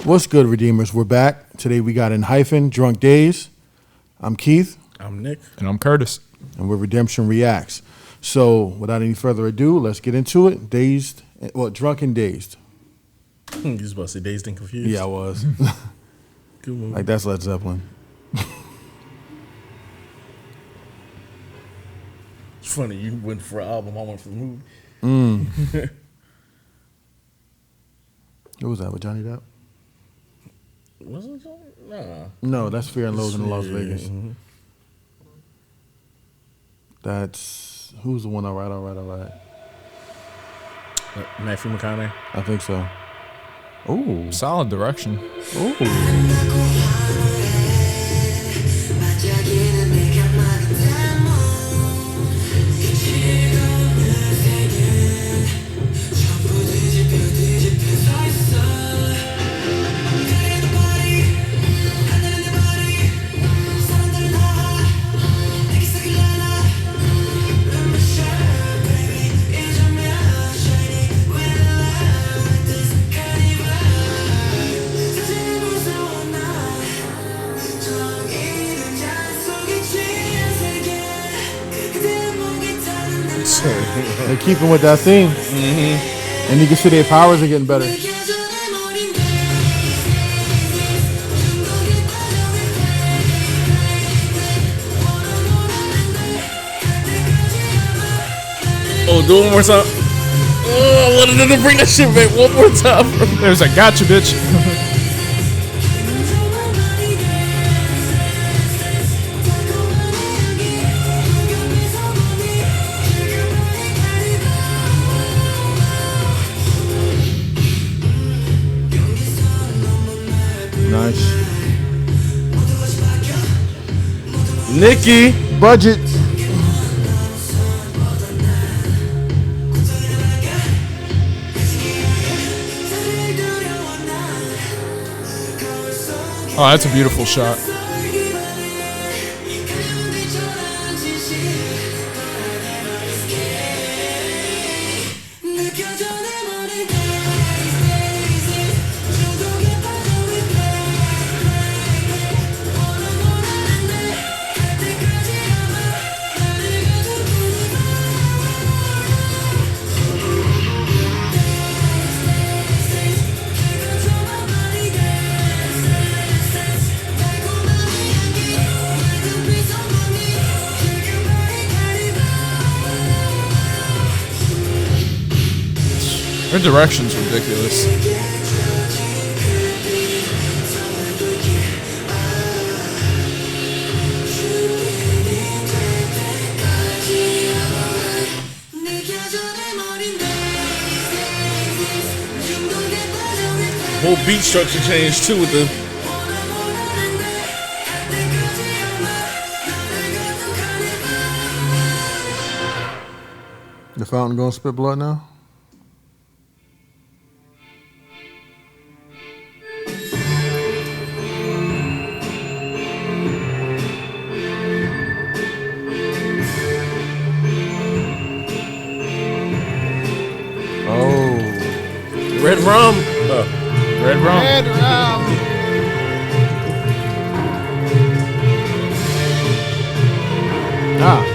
What's good, Redeemers? We're back. Today we got ENHYPEN, Drunk-Dazed. I'm Keith. I'm Nick. And I'm Curtis. And we're Redemption Reacts. So, without any further ado, let's get into it. Drunk and Dazed. You was about to say Dazed and Confused? Yeah, I was. Good movie. Like, that's Led Zeppelin. It's funny, you went for an album, I went for the movie. What was that, with Johnny Depp? Was it? Nah. No, that's Fear and Loathing in Las Yeah, Vegas. mhm. That's, who's the one? All right. Matthew McConaughey. I think so. Ooh. Solid direction. Ooh. They're keeping with that theme. And you can see their powers are getting better. Oh, do it one more time. Oh, I wanted them to bring that shit back one more time. There's a gotcha, bitch. Nice. Nikki. Budget. Oh, that's a beautiful shot. Their direction's ridiculous. Whole beat structure changed too with the. The fountain gonna spit blood now? Oh. Red rum. Red rum. Red rum. Ah.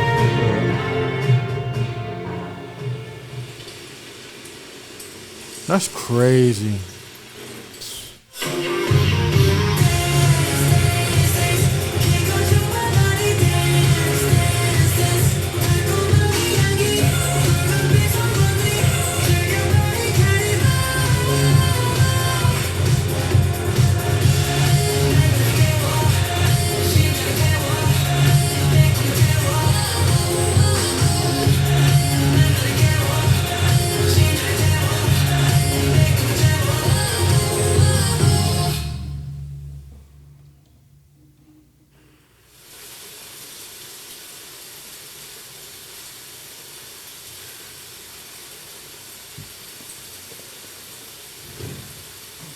That's crazy.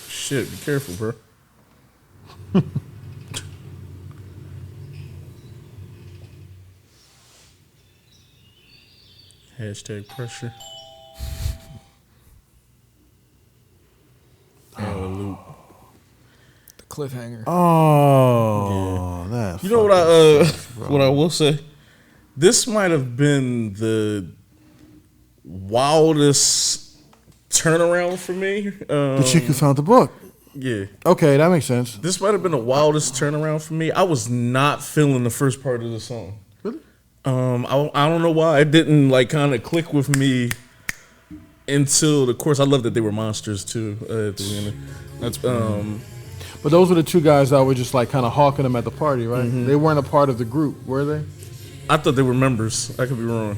Shit, be careful, bro. Hashtag pressure. Hallelujah. Cliffhanger. Oh, that. You know what I will say? This might have been the wildest turnaround for me. The chick who found the book. Yeah. Okay, that makes sense. This might have been the wildest turnaround for me. I was not feeling the first part of the song. Really? I don't know why it didn't like kind of click with me until the chorus. I love that they were monsters too at the beginning. That's But those were the two guys that were just like kind of hawking them at the party, right? Mm-hmm. They weren't a part of the group, were they? I thought they were members. I could be wrong.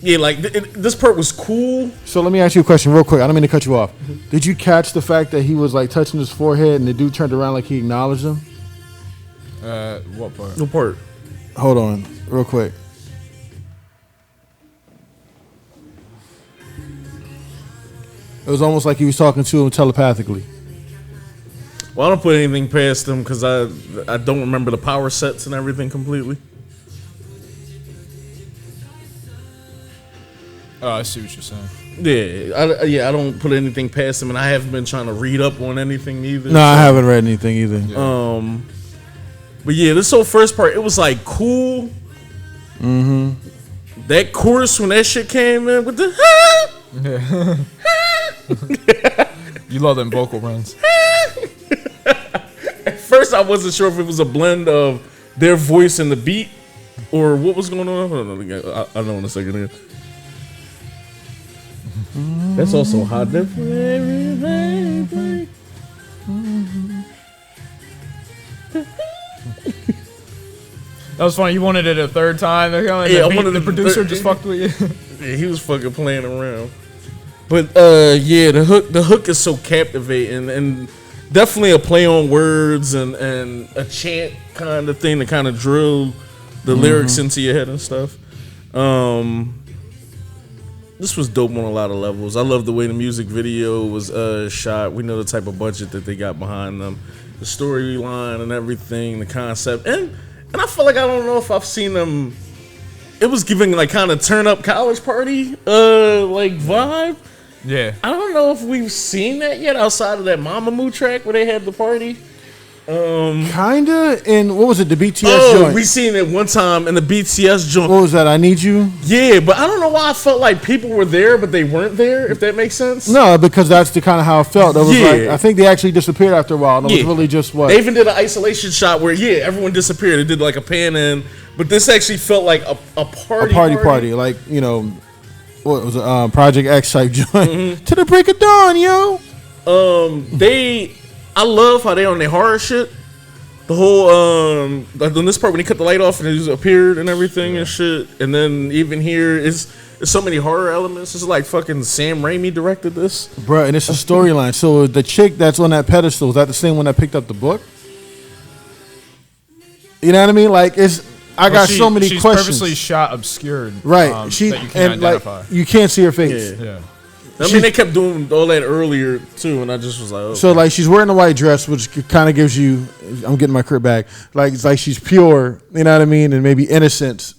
Yeah, like this part was cool. So let me ask you a question real quick. I don't mean to cut you off. Did you catch the fact that he was like touching his forehead and the dude turned around like he acknowledged him? What part? No part. Hold on, real quick. It was almost like he was talking to him telepathically. Well, I don't put anything past them because I don't remember the power sets and everything completely. Oh, I see what you're saying. I don't put anything past them, and I haven't been trying to read up on anything either. No, I haven't read anything either. Yeah. But yeah, this whole first part, it was like cool. Mm-hmm. That chorus when that shit came in with the You love them vocal runs. At first, I wasn't sure if it was a blend of their voice and the beat, or what was going on. Hold on, I know in a second here. That's also hot. That was funny. You wanted it a third time. And Yeah, I wanted the it producer third- just fucked with you. Yeah, he was fucking playing around. But yeah, the hook is so captivating and definitely a play on words and a chant kind of thing to kind of drill the lyrics into your head and stuff. This was dope on a lot of levels. I love the way the music video was shot. We know the type of budget that they got behind them, the storyline and everything, the concept, and I feel like I don't know if I've seen them. It was giving like kind of turn up college party like vibe. Yeah. I don't know if we've seen that yet outside of that Mamamoo track where they had the party. Kinda. And what was it? The BTS Oh, joint. we seen it one time in the BTS joint. What was that? I Need You. Yeah, but I don't know why I felt like people were there, but they weren't there. If that makes sense. No, because that's the kind of how it felt. It was Yeah. like I think they actually disappeared after a while. And it was Yeah. really just what. They even did an isolation shot where everyone disappeared. It did like a pan in, but this actually felt like a party. Like, you know, what was it? Project X type joint. To the break of dawn, yo. I love how they on their horror shit. The whole like on this part when he cut the light off and it just appeared and everything and shit, and then even here is there's so many horror elements. It's like fucking Sam Raimi directed this, Bruh, and it's a storyline. So the chick that's on that pedestal, is that the same one that picked up the book? You know what I mean? Like I got so many she's questions. purposely shot obscured. Right. That you can't and identify. like you can't see her face. Yeah. I mean, they kept doing all that earlier too, and I just was like, okay. So like she's wearing a white dress, which kind of gives you. I'm getting my crib back. Like it's like she's pure. You know what I mean? And maybe innocent.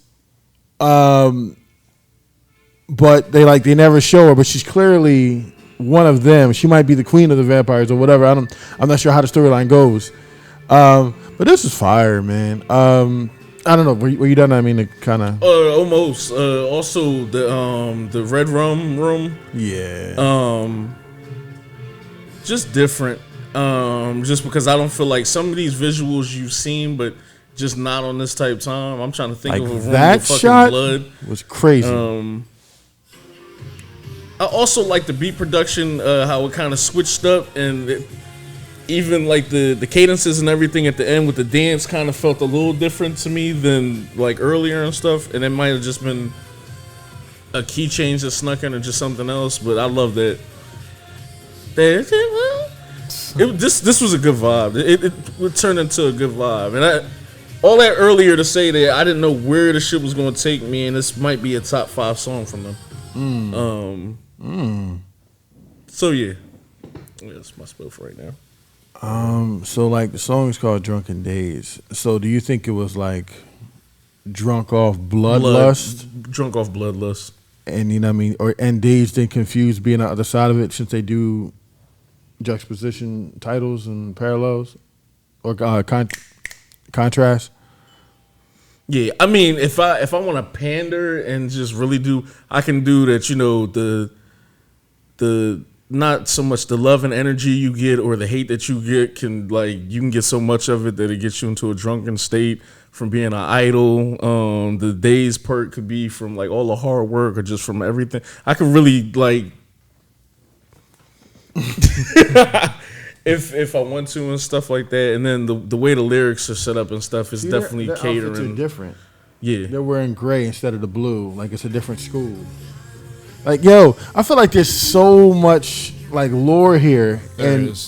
But they never show her. But she's clearly one of them. She might be the queen of the vampires or whatever. I'm not sure how the storyline goes. But this is fire, man. I don't know. Were you done? I mean, it kind of. Almost. Also, the red room. Yeah. Just different. Just because I don't feel like some of these visuals you've seen, but just not on this type of time. I'm trying to think Like of a room that with fucking shot blood. was crazy. I also like the beat production, how it kind of switched up, and even like the cadences and everything at the end with the dance kind of felt a little different to me than like earlier and stuff. And it might have just been a key change that snuck in or just something else. But I love that. This was a good vibe. It turned into a good vibe, and all that earlier to say that I didn't know where the shit was going to take me, and this might be a top 5 song from them. So yeah, that's my spill for right now. So like the song is called Drunk-Dazed. So do you think it was like drunk off bloodlust? Drunk off bloodlust. And you know what I mean? And dazed and confused being on the other side of it, since they do juxtaposition titles and parallels or contrast? Yeah, I mean, if I want to pander and just really do, I can do that. You know, the not so much the love and energy you get or the hate that you get you can get so much of it that it gets you into a drunken state from being an idol. The day's perk could be from like all the hard work or just from everything. I could really like if I want to and stuff like that. And then the way the lyrics are set up and stuff is definitely their catering. outfits are different. Yeah, They're wearing gray instead of the blue. Like it's a different school. Like, yo, I feel like there's so much like lore here, and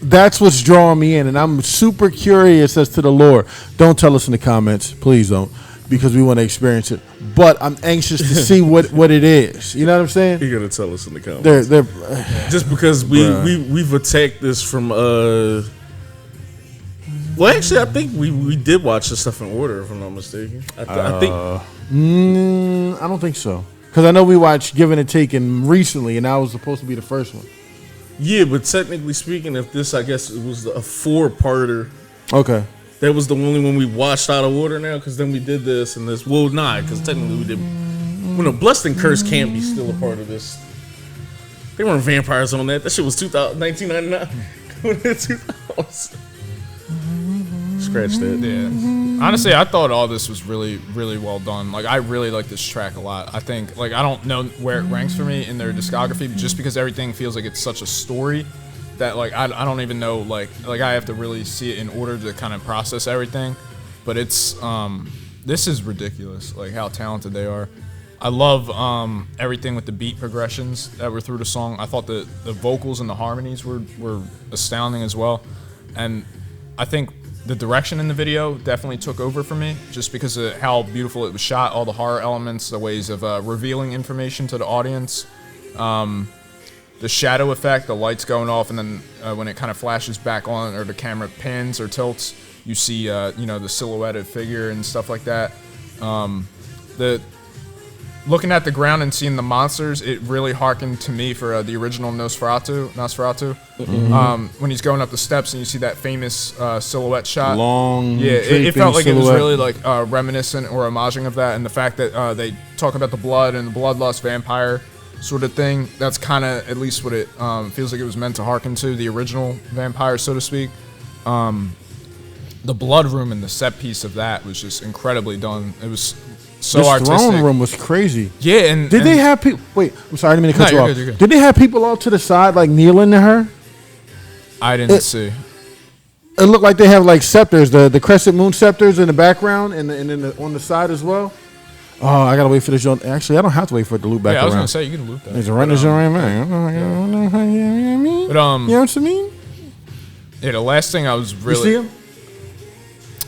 that's what's drawing me in. And I'm super curious as to the lore. Don't tell us in the comments, please don't, because we want to experience it. But I'm anxious to see what it is. You know what I'm saying? You're gonna tell us in the comments. They're just because we've attacked this from well, actually, I think we did watch the stuff in order, if I'm not mistaken. I think I don't think so. Because I know we watched Give and Taken recently, and that was supposed to be the first one. Yeah, but technically speaking, if this, I guess it was a 4-parter. Okay. That was the only one we watched out of order now, because then we did this and this. Well, nah, because technically we did. Well, no, Blessed and Cursed can't be still a part of this. They weren't vampires on that. That shit was 1999. 2000. Scratch that. Yeah. Honestly, I thought all this was really, really well done. Like, I really like this track a lot. I think, like, I don't know where it ranks for me in their discography, just because everything feels like it's such a story that, like, I don't even know, like I have to really see it in order to kind of process everything. But it's, this is ridiculous, like, how talented they are. I love everything with the beat progressions that were through the song. I thought the vocals and the harmonies were astounding as well. And I think the direction in the video definitely took over for me, just because of how beautiful it was shot, all the horror elements, the ways of revealing information to the audience, the shadow effect, the lights going off, and then when it kind of flashes back on, or the camera pans or tilts, you see the silhouetted figure and stuff like that. Looking at the ground and seeing the monsters, it really harkened to me for the original Nosferatu. Mm-hmm. When he's going up the steps and you see that famous silhouette shot. Long, yeah, it felt like silhouette. It was really like reminiscent or homaging of that, and the fact that they talk about the blood and the bloodlust vampire sort of thing. That's kind of at least what it feels like it was meant to harken to, the original vampire, so to speak. The blood room and the set piece of that was just incredibly done. It was so artistic. This throne room was crazy. Yeah, and did they have people? Wait, I'm sorry, I didn't mean to cut you off. Good. Did they have people all to the side, like kneeling to her? I didn't see. It looked like they have like scepters, the crescent moon scepters in the background, and on the side as well. Oh, I gotta wait for this joint. Actually, I don't have to wait for it to loop back around. Yeah, I was gonna say you can loop that. There's a run this joint right back. You know what I mean? Yeah, the last thing I was really. You see him?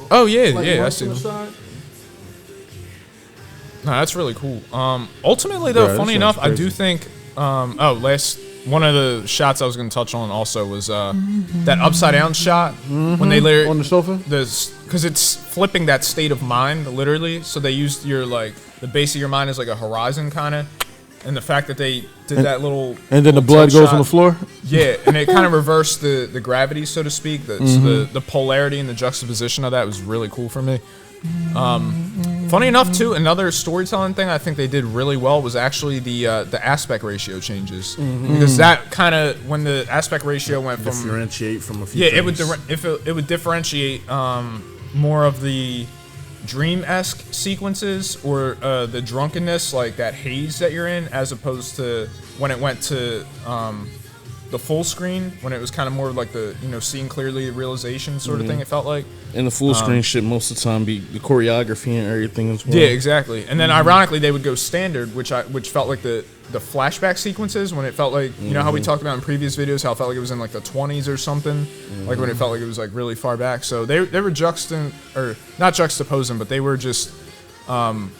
Oh yeah, like I see him. No, that's really cool. Ultimately, though, funny enough, crazy. I do think. One of the shots I was going to touch on also was that upside down shot when they layer on the sofa. Because it's flipping that state of mind literally. So they used the base of your mind as like a horizon kind of, and the fact that they did that little and then the blood goes on the floor. Yeah, and it kind of reversed the gravity, so to speak. So the polarity and the juxtaposition of that was really cool for me. Funny enough, too, another storytelling thing I think they did really well was actually the aspect ratio changes, because that kind of, when the aspect ratio went from differentiate from a few things. It would differentiate more of the dream-esque sequences or the drunkenness, like that haze that you're in, as opposed to when it went to the full screen, when it was kind of more like the seeing clearly realization sort of thing. It felt like. And the full screen shit most of the time be the choreography and everything as well. Yeah, exactly. And then ironically they would go standard, which felt like the flashback sequences, when it felt like how we talked about in previous videos, how it felt like it was in like the 20s or something, like when it felt like it was like really far back. So they were not juxtaposing, but they were just.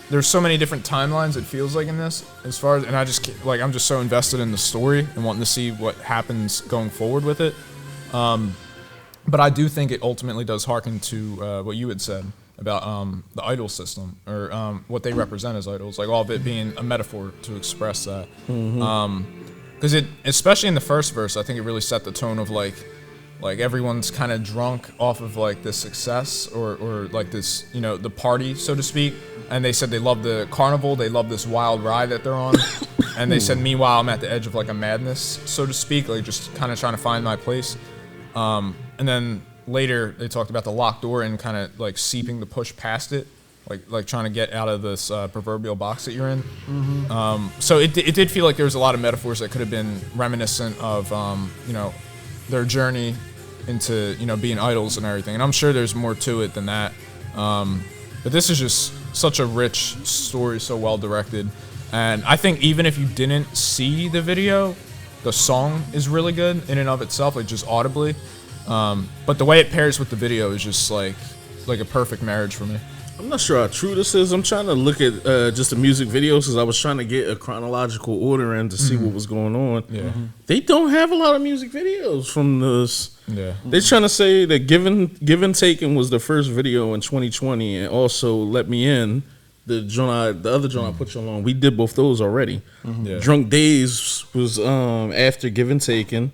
There's so many different timelines it feels like in this, and I'm just so invested in the story and wanting to see what happens going forward with it. But I do think it ultimately does harken to what you had said about the idol system, or what they represent as idols, like all of it being a metaphor to express that. because it, especially in the first verse, I think it really set the tone of like everyone's kind of drunk off of like the success or like this, you know, the party, so to speak. And they said they love the carnival, they love this wild ride that they're on. And they said, meanwhile, I'm at the edge of like a madness, so to speak, like just kind of trying to find my place. And then later they talked about the locked door and kind of like seeping to push past it, like trying to get out of this proverbial box that you're in. So it did feel like there was a lot of metaphors that could have been reminiscent of, you know, their journey into, you know, being idols and everything. And I'm sure there's more to it than that. But this is just such a rich story, so well directed. And I think even if you didn't see the video, the song is really good in and of itself, like just audibly. But the way it pairs with the video is just like a perfect marriage for me. I'm not sure how true this is. I'm trying to look at just the music videos because I was trying to get a chronological order in to see what was going on. Yeah. They don't have a lot of music videos from this. Yeah. They're trying to say that Give and Taken was the first video in 2020, and also Let Me In, the other joint I put you on. We did both those already. Yeah. Drunk-Dazed was after Give and Taken.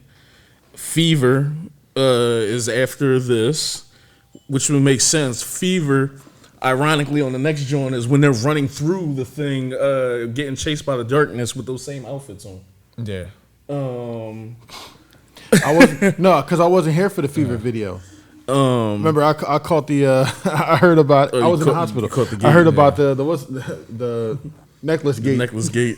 Fever is after this, which would make sense. Fever, ironically, on the next joint is when they're running through the thing, getting chased by the darkness with those same outfits on. Yeah. Because I wasn't here for the Fever video. Remember, I caught the. I heard about. I was in the hospital. I heard about the necklace gate. The necklace gate.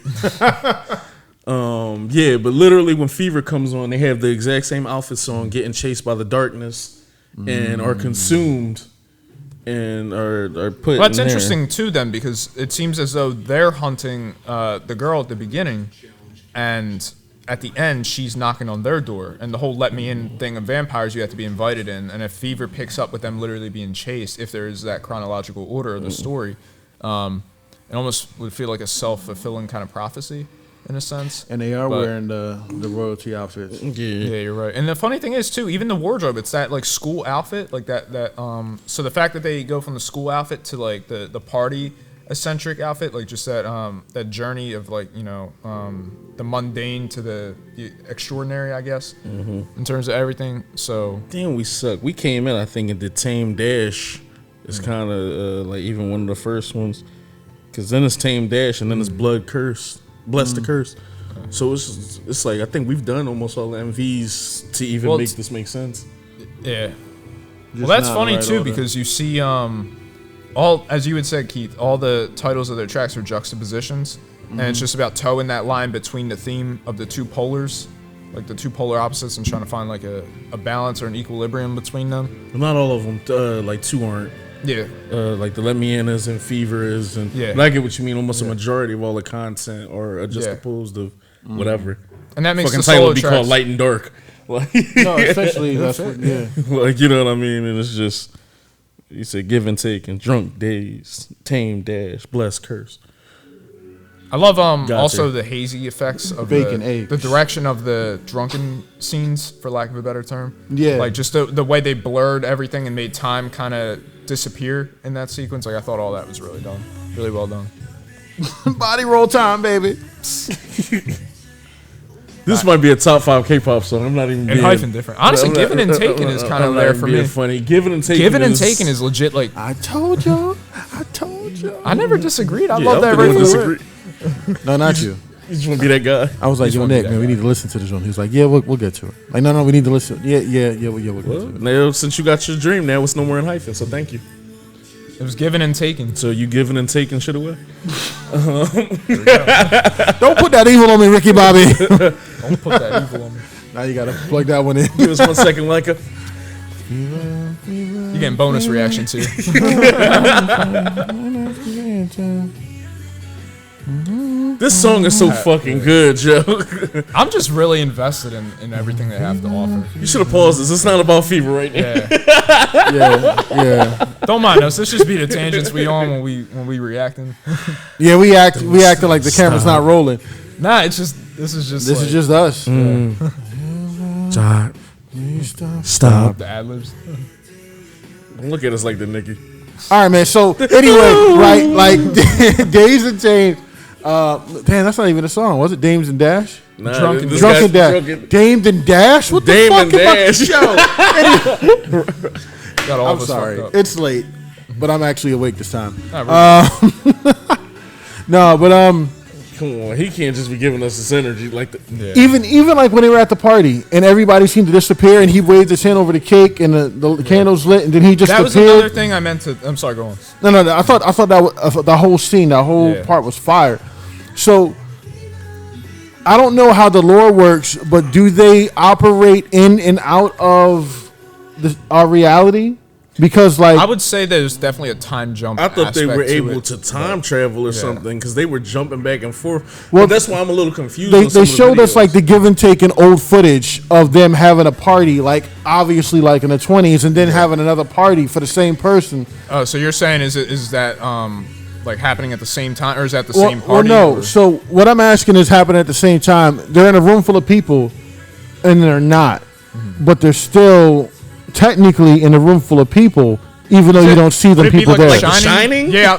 Yeah, but literally when Fever comes on, they have the exact same outfits on, getting chased by the darkness, and are consumed, and are put. Well, that's in interesting too, then, because it seems as though they're hunting the girl at the beginning, and at the end she's knocking on their door. And the whole "let me in" thing of vampires, you have to be invited in. And if Fever picks up with them literally being chased, if there is that chronological order of the story, it almost would feel like a self-fulfilling kind of prophecy, in a sense. And they are wearing the royalty outfits. Yeah, you're right. And the funny thing is too, even the wardrobe, it's that like school outfit, like that. So the fact that they go from the school outfit to like the party eccentric outfit, like just that journey of like, you know, the mundane to the extraordinary, I guess, in terms of everything. So damn, we suck. We came in, I think, and the Tame Dash is kind of like even one of the first ones, because then it's Tame Dash and then it's Blood Curse. Bless the Curse. So it's like I think we've done almost all the MVs to even make this make sense. Yeah. Well, that's funny too, because you see all, as you had said, Keith, all the titles of their tracks are juxtapositions, and it's just about towing that line between the theme of the two polars, like the two polar opposites, and trying to find like a balance or an equilibrium between them. Not all of them, like two aren't. Yeah. Like the Let Me In is and Fever is, and but I get what you mean. Almost a majority of all the content are juxtaposed of whatever. And that makes fucking the title solo would be tracks called Light and Dark. Like, No, essentially that's what. Yeah. like, you know what I mean? And it's just, you said Give and Take and Drunk-Dazed, Tame Dash, Bless Curse. I love also the hazy effects of Bacon, the eggs. direction of the drunken scenes, for lack of a better term. Yeah. Like just the way they blurred everything and made time kind of disappear in that sequence. Like I thought all that was really done, really well done. Body roll time, baby. This might be a top 5 K-pop song. I'm not even being ENHYPEN different. Honestly, Given and Taken is kind of there for me. Funny. Given and Taken. Given and Taken is legit. Like I told y'all. I never disagreed. I Yeah, love that I riff. disagree. No, not you. You just want to be that guy. I was like, yo, wanna be Nick, that man, we guy. need to listen to this one. He was like, yeah, we'll get to it. Like, no, we need to listen. Yeah, we'll get to it. Now, since you got your dream, now it's no more ENHYPEN. So thank you. It was Given and Taken. So you giving and taking shit away? Don't put that evil on me, Ricky Bobby. Don't put that evil on me. Now you gotta plug that one in. Give us 1 second, Leica. You're getting bonus reaction too. This song is so fucking good, Joe. I'm just really invested in everything they have to offer. You should have paused this. It's not about Fever right now. Yeah. Yeah. Don't mind us. Let's just be the tangents we on when we reacting. Yeah, we acted like the camera's not rolling. Nah, it's just this is just us. Stop. the ad libs. Don't look at us like the Nicki. All right, man. So anyway, right, like Days and Change. Damn, that's not even a song. Was it Dames and Dash? Nah, Drunk and this Drunk guy's and Dash. drunk Dames and Dash? What the Dame fuck and am I? Dash. Yo, Got all I'm of us sorry. fucked up. It's late, but I'm actually awake this time. Not really. No, but Come on, he can't just be giving us this energy like the. Yeah. even like when they were at the party and everybody seemed to disappear and he waved his hand over the cake and the candles lit and then he just That was appeared. another thing I meant to. I'm sorry, go on. No. I thought that the whole scene, that whole part was fire. So I don't know how the lore works, but do they operate in and out of our reality? Because I would say there's definitely a time jump. I thought they were aspect able it, to time travel or something because they were jumping back and forth. Well, Well, that's why I'm a little confused. They on some of the showed us videos. like the give and take in old footage of them having a party, like obviously like in the 20s, and then having another party for the same person. Oh, so you're saying is that like happening at the same time, or is that the same Well, party? no. or- So what I'm asking is happening at the same time. They're in a room full of people, and they're not, but they're still technically in a room full of people, even though you don't see Would them it be people there. The Shining? Yeah,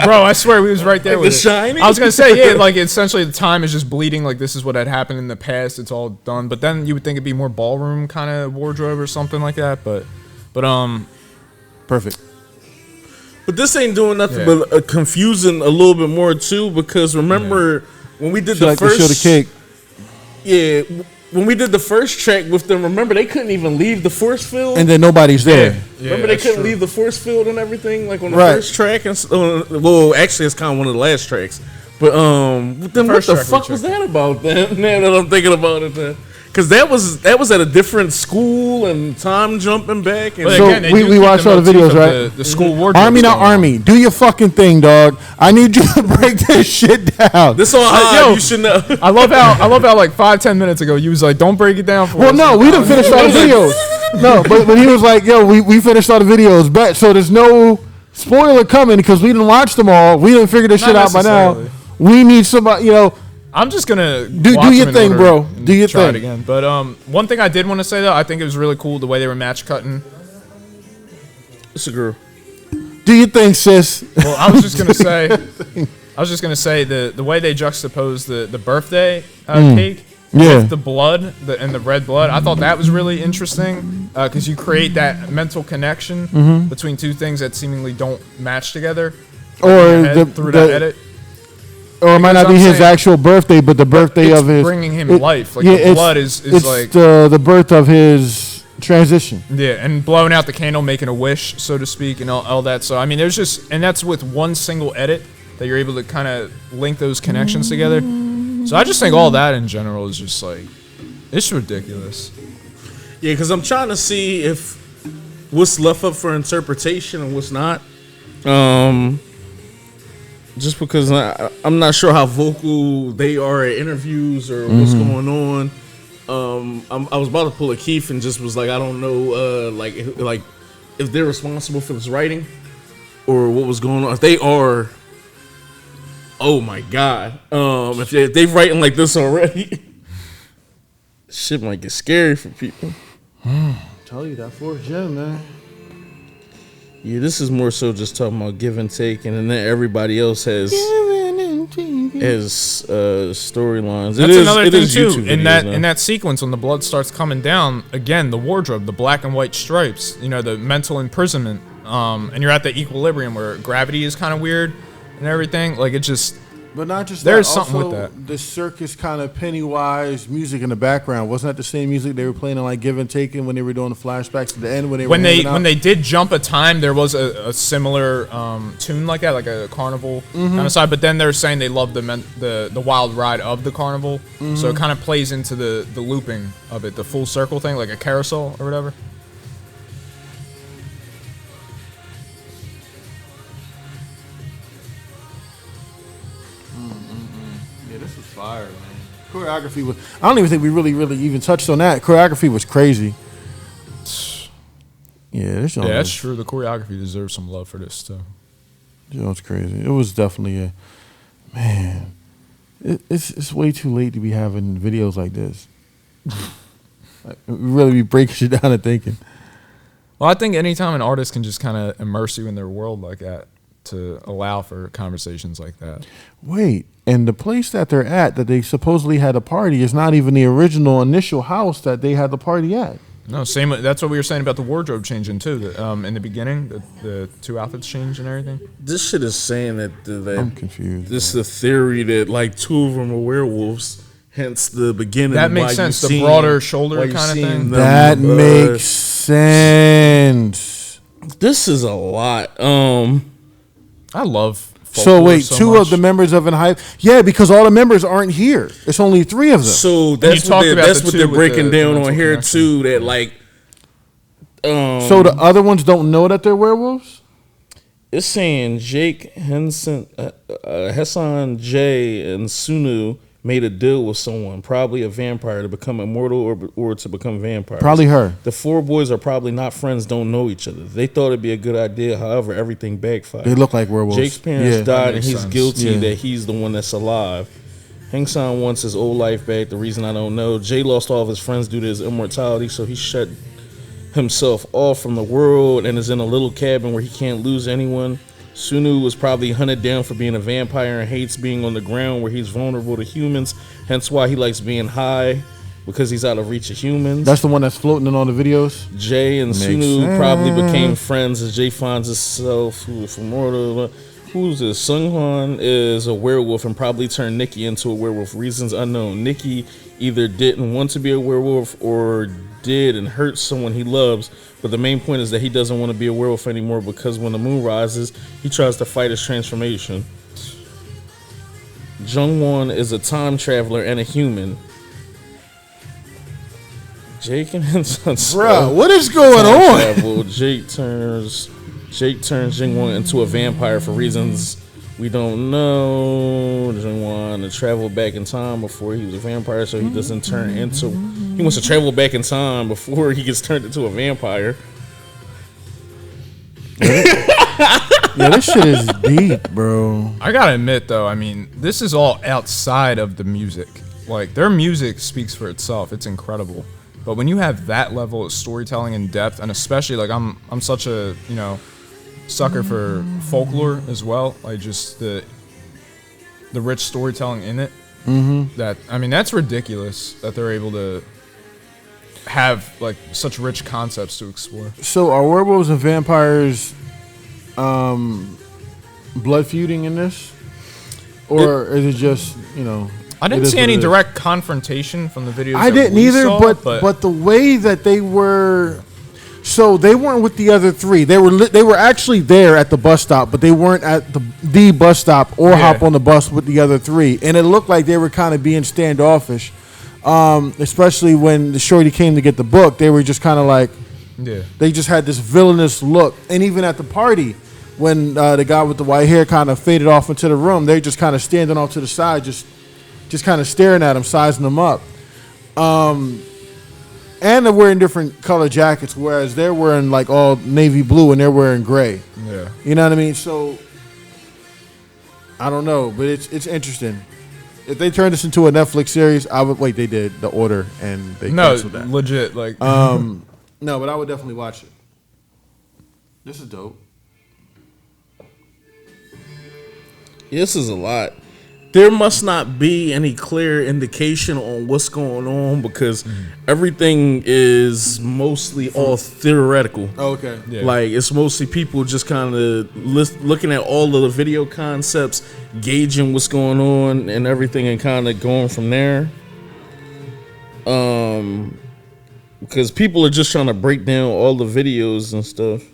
bro, I swear we was right there with The it. Shining? I was gonna say, yeah, like essentially the time is just bleeding. Like this is what had happened in the past. It's all done. But then you would think it'd be more ballroom kind of wardrobe or something like that. But Perfect. But this ain't doing nothing Yeah. but confusing a little bit more too. Because remember when we did She the like to first show the cake. Yeah, when we did the first track with them, remember they couldn't even leave the force field. And then nobody's there. Remember they couldn't leave the force field and everything, like on the Right. first track. And well, actually, it's kind of one of the last tracks. But then what first the track we fuck was checked that about? Then now that I'm thinking about it, then because that was at a different school and time jumping back. And But So again, they we do keep watched the all the motif videos, of right? The school wardrobe. Army, not going on. army. Do your fucking thing, dog. I need you to break this shit down. this on high, yo, you should know. I love how like 5-10 minutes ago you was like, don't break it down for Well, us. no, we didn't finish all the videos. No, but he was like, yo, we finished all the videos. Bet. So there's no spoiler coming because we didn't watch them all. We didn't figure this Not shit out by now. necessarily. We need somebody, I'm just gonna Do watch your them in thing, order bro. and Do your try thing. it again. But one thing I did want to say though, I think it was really cool the way they were match cutting. It's a girl. do your thing, sis. Well, I was just gonna say the way they juxtaposed the birthday cake Yeah. with the blood and the red blood. I thought that was really interesting because you create that mental connection between two things that seemingly don't match together. Or Through that edit. or it might not Because be I'm his saying- actual birthday, but the birthday It's of his bringing him life. Like the it's- blood is it's like the birth of his transition. yeah, and blowing out the candle, making a wish, so to speak, and all that. So I mean, there's just, and that's with one single edit that you're able to kind of link those connections together. So I just think all that in general is just like, it's ridiculous. Yeah, because I'm trying to see if what's left up for interpretation and what's not. Just because I'm not sure how vocal they are at interviews or what's going on. I was about to pull a Keith and just was like, I don't know, like if they're responsible for this writing or what was going on. If they are, oh my god, if they writing like this already, shit might get scary for people. Tell you that fourth gem, man. Yeah, this is more so just talking about give and take, and then everybody else has storylines. That's another thing too. YouTube In videos now. that sequence, when the blood starts coming down, again, the wardrobe, the black and white stripes, you know, the mental imprisonment, and you're at the equilibrium where gravity is kind of weird and everything. Like it just, But not just There's that. something with also, that. The circus kind of Pennywise music in the background. Wasn't that the same music they were playing in like Give and Taking when they were doing the flashbacks at the end when they were hanging out? when they did jump a time, there was a similar tune like that, like a carnival kind of side. But then they're saying they love the wild ride of the carnival, so it kind of plays into the looping of it, the full circle thing, like a carousel or whatever. Yeah, this was fire, man. Choreography was. I don't even think we really even touched on that. Choreography was crazy. Yeah, this Yeah, that's true. The choreography deserves some love for this too. was crazy. It was definitely a man. It's way too late to be having videos like this. Like, we really be breaking shit down and thinking. Well, I think anytime an artist can just kind of immerse you in their world like that, to allow for conversations like that. Wait, and the place that they're at that they supposedly had a party is not even the original initial house that they had the party at. No, same. That's what we were saying about the wardrobe changing too. In the beginning, the two outfits changed and everything. This shit is saying that I'm confused. This is a theory that like two of them are werewolves. Hence the beginning. That makes sense. The broader shoulder kind of thing. That makes sense. This is a lot. I love. So wait, so two much. of the members of ENHYPEN, yeah, because all the members aren't here. It's only 3 of them. So that's what they're breaking down on here too. That like, so the other ones don't know that they're werewolves. It's saying Jake Henson, Hassan J, and Sunu made a deal with someone, probably a vampire, to become immortal or to become vampires. Probably her. The 4 boys are probably not friends, don't know each other. They thought it'd be a good idea. However, everything backfired. They look like werewolves. Jake's parents died, and he's sense. guilty that he's the one that's alive. Hang San wants his old life back. The reason I don't know. Jay lost all of his friends due to his immortality, so he shut himself off from the world and is in a little cabin where he can't lose anyone. Sunu was probably hunted down for being a vampire and hates being on the ground where he's vulnerable to humans, hence why he likes being high, because he's out of reach of humans. That's the one that's floating in all the videos. Jay and Sunu probably became friends as Jay finds himself from mortal. Who's this? Sunghan is a werewolf and probably turned Nikki into a werewolf. Reasons unknown. Nikki either didn't want to be a werewolf or did and hurt someone he loves, but the main point is that he doesn't want to be a werewolf anymore because when the moon rises, he tries to fight his transformation. Jungwon is a time traveler and a human. Jake and his son. Bruh, what is going on? Travel. Jake turns Jungwon into a vampire for reasons we don't know. Jungwon to travel back in time before he was a vampire, so he doesn't turn into. He wants to travel back in time before he gets turned into a vampire. Yeah, this shit is deep, bro. I gotta admit, though, I mean, this is all outside of the music. Like, their music speaks for itself. It's incredible. But when you have that level of storytelling and depth, and especially, like, I'm such a, sucker for folklore as well. Like, just the rich storytelling in it. Mm-hmm. That, I mean, that's ridiculous that they're able to have, like, such rich concepts to explore. So are werewolves and vampires blood feuding in this? Or is it just, I didn't see any direct confrontation from the videos. I didn't either, but the way that they were, so they weren't with the other 3. They were actually there at the bus stop, but they weren't at the bus stop or hop on the bus with the other 3. And it looked like they were kind of being standoffish, especially when the shorty came to get the book. They were just kind of like, they just had this villainous look. And even at the party, when the guy with the white hair kind of faded off into the room, they just kind of standing off to the side, just kind of staring at him, sizing him up. And they're wearing different color jackets, whereas they're wearing like all navy blue and they're wearing gray. Yeah. You know what I mean? So I don't know, but it's interesting. If they turn this into a Netflix series, I would wait. They did The Order and they canceled that. Legit, like no, but I would definitely watch it. This is dope. This is a lot. There must not be any clear indication on what's going on because everything is mostly all theoretical. Oh, okay. Yeah. Like, it's mostly people just kind of looking at all of the video concepts, gauging what's going on and everything and kind of going from there. Because people are just trying to break down all the videos and stuff.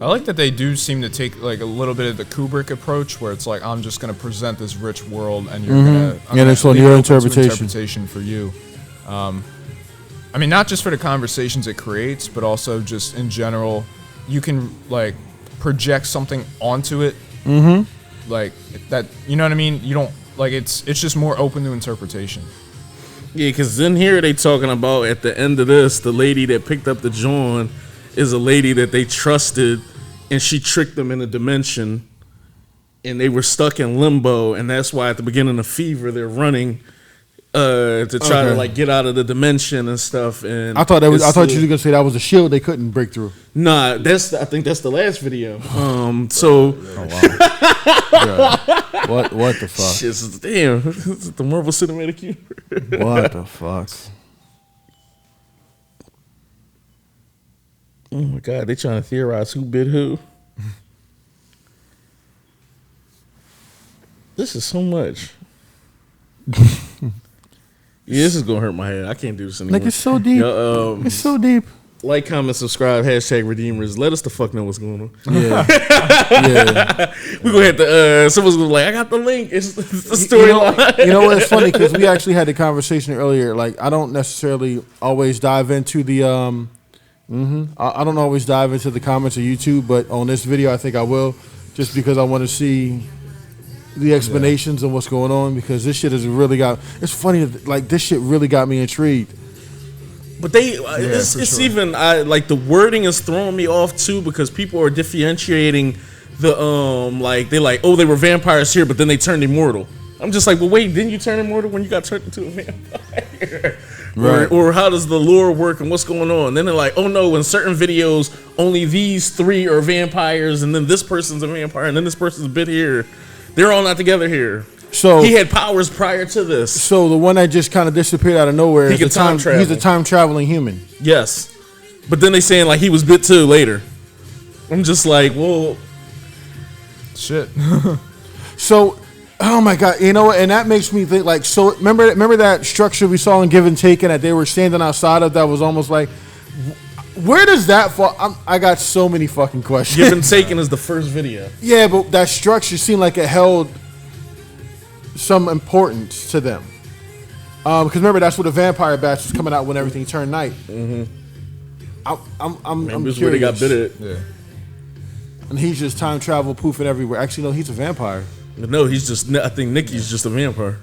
I like that they do seem to take like a little bit of the Kubrick approach, where it's like I'm just going to present this rich world, and you're gonna it's on your interpretation for you. I mean, not just for the conversations it creates, but also just in general, you can like project something onto it, like that. You know what I mean? You don't like it's just more open to interpretation. Yeah, because in here they talking about at the end of this, the lady that picked up the joint is a lady that they trusted, and she tricked them in a dimension, and they were stuck in limbo, and that's why at the beginning of Fever they're running to try to like get out of the dimension and stuff. And I thought you were gonna say that was a shield they couldn't break through. Nah, I think that's the last video. So What the fuck? shit, damn, the Marvel Cinematic Universe. What the fuck? Oh my god, they trying to theorize who bit who. This is so much. Yeah, this is gonna hurt my head. I can't do this anymore. Like it's so deep. It's so deep. Like, comment, subscribe, hashtag Redeemers. Let us the fuck know what's going on. Yeah. Yeah. We gonna have to. Someone's gonna be like, I got the link. It's the storyline. You know what? It's funny because we actually had the conversation earlier. Like, I don't necessarily always dive into the I don't always dive into the comments of YouTube, but on this video, I think I will, just because I want to see the explanations and what's going on, because this shit has really got. It's funny, like this shit really got me intrigued. But it's sure. Even like the wording is throwing me off too, because people are differentiating the like they like, oh, they were vampires here, but then they turned immortal. I'm just like, well, wait, didn't you turn immortal when you got turned into a vampire? Right. Or how does the lore work and what's going on? And then they're like, oh no, in certain videos, only these three are vampires, and then this person's a vampire, and then this person's a bit here. They're all not together here. So he had powers prior to this. So the one that just kind of disappeared out of nowhere is he's a time traveling human. Yes. But then they saying like he was bit too later. I'm just like, well, shit. So, oh my god, you know what? And that makes me think like, so remember that structure we saw in Give and Take, and that they were standing outside of, that was almost like, where does that fall? I got so many fucking questions. Give and Taken is the first video. Yeah, but that structure seemed like it held some importance to them. Because remember, that's where the vampire batch was coming out when everything turned night. Mm-hmm. I'm curious. Where they got bit at. Yeah. And he's just time travel poofing everywhere. Actually, no, he's a vampire. No, he's just. I think Nikki's just a vampire.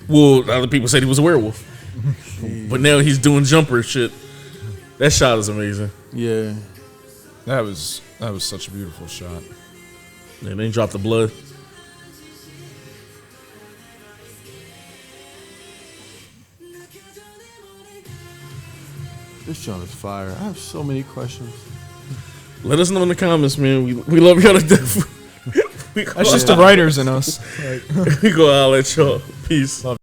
Well, other people said he was a werewolf, but now he's doing jumper shit. That shot is amazing. Yeah, that was such a beautiful shot. And then he dropped the blood. This joint is fire. I have so many questions. Let us know in the comments, man. We love y'all to death. That's just the writers in us. We go out at y'all. Peace. Love